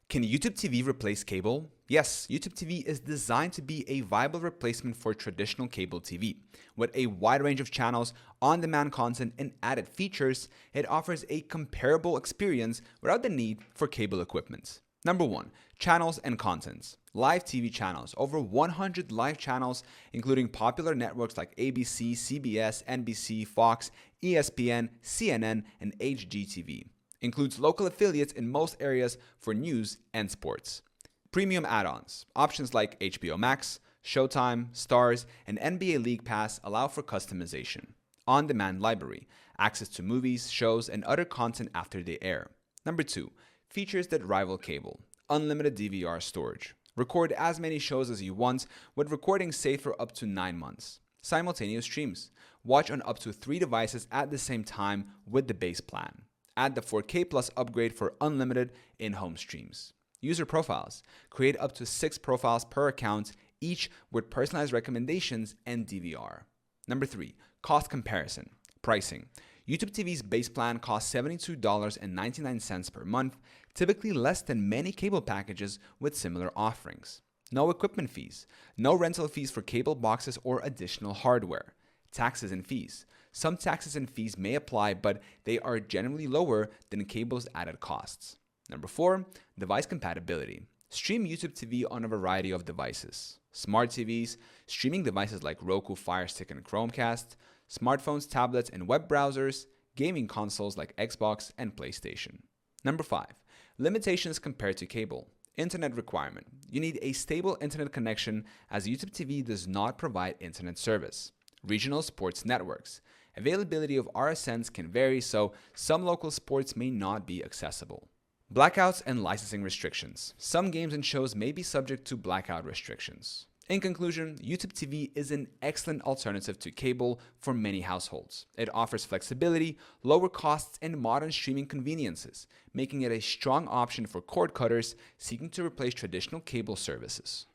Can YouTube TV replace cable? Yes, YouTube TV is designed to be a viable replacement for traditional cable TV. With a wide range of channels, on-demand content, and added features, it offers a comparable experience without the need for cable equipment. Number 1. Channels and contents. Live TV channels. Over 100 live channels, including popular networks like ABC, CBS, NBC, Fox, ESPN, CNN, and HGTV. Includes local affiliates in most areas for news and sports. Premium add-ons. Options like HBO Max, Showtime, Stars, and NBA League Pass allow for customization. On-demand library. Access to movies, shows, and other content after they air. Number 2. Features that rival cable. Unlimited DVR storage. Record as many shows as you want, with recording saved for up to 9 months. Simultaneous streams. Watch on up to 3 devices at the same time with the base plan. Add the 4K Plus upgrade for unlimited in-home streams. User profiles. Create up to 6 profiles per account, each with personalized recommendations and DVR. Number 3. Cost comparison. Pricing. YouTube TV's base plan costs $72.99 per month, typically less than many cable packages with similar offerings. No equipment fees. No rental fees for cable boxes or additional hardware. Taxes and fees. Some taxes and fees may apply, but they are generally lower than cable's added costs. Number 4. Device compatibility. Stream YouTube TV on a variety of devices. Smart TVs, streaming devices like Roku, Fire Stick, and Chromecast, smartphones, tablets, and web browsers, gaming consoles like Xbox and PlayStation. Number 5. Limitations compared to cable. Internet requirement. You need a stable internet connection as YouTube TV does not provide internet service. Regional sports networks. Availability of RSNs can vary, so some local sports may not be accessible. Blackouts and licensing restrictions. Some games and shows may be subject to blackout restrictions. In conclusion, YouTube TV is an excellent alternative to cable for many households. It offers flexibility, lower costs, and modern streaming conveniences, making it a strong option for cord cutters seeking to replace traditional cable services.